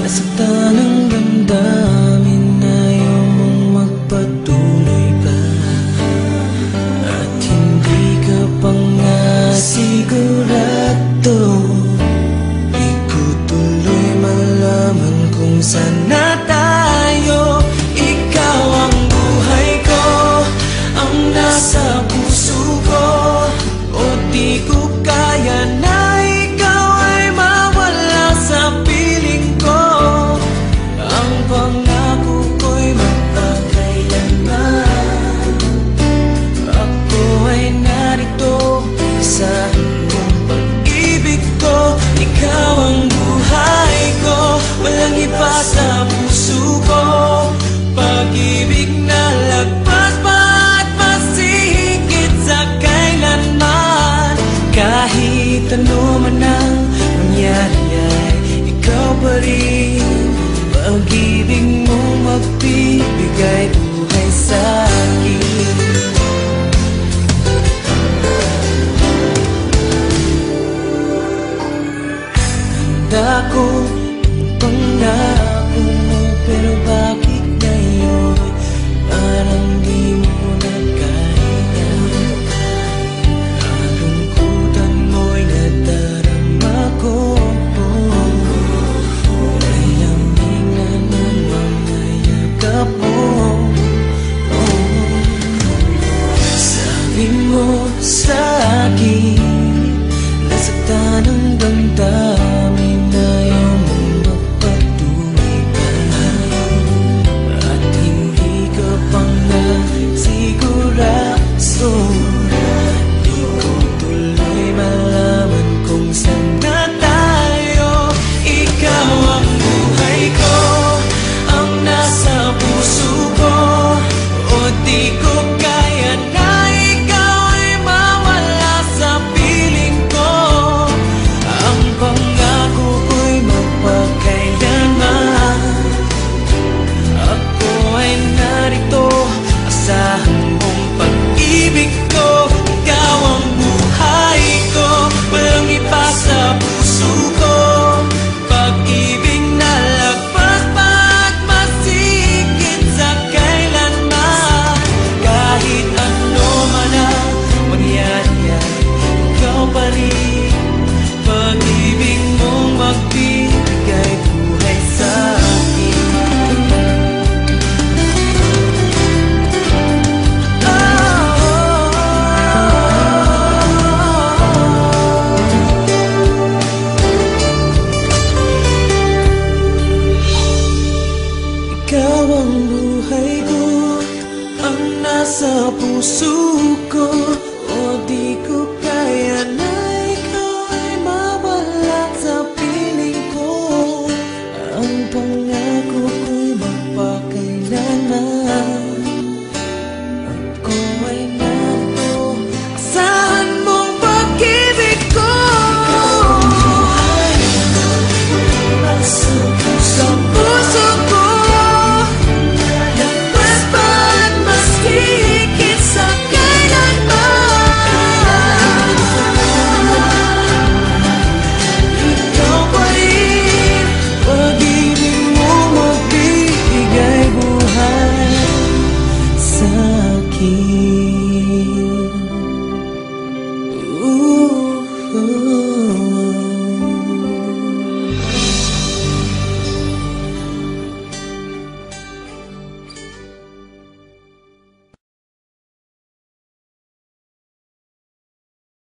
Nasaktan ang damdamin, ayaw mong magpatuloy pa. At hindi ka pa nga sigurado. Di ko tuloy malaman kung saan na tayo. Ikaw ang buhay ko, ang nasa puso ko. O di ko kaya na ikaw ay mawala sa piling ko. Ang pangako ko'y magpakailanman. Ako ay narito sa iyong pag-ibig ko. Ikaw ang buhay ko, walang iba sa puso ko. Pag-ibig na lagpas pa at masihigit sa kailanman. Kahit ano man ang mangyari ay ikaw pa rin. Pag-ibig mo magbibigay buhay sa akin. Handa ko ang pangako mo, pero bakit ngayon parang di mo na kaya? Kalungkutan mo'y nadarama ko. Layamig na ng mga yakap mo. Sabi mo sa akin, nasaktan ang damdamin.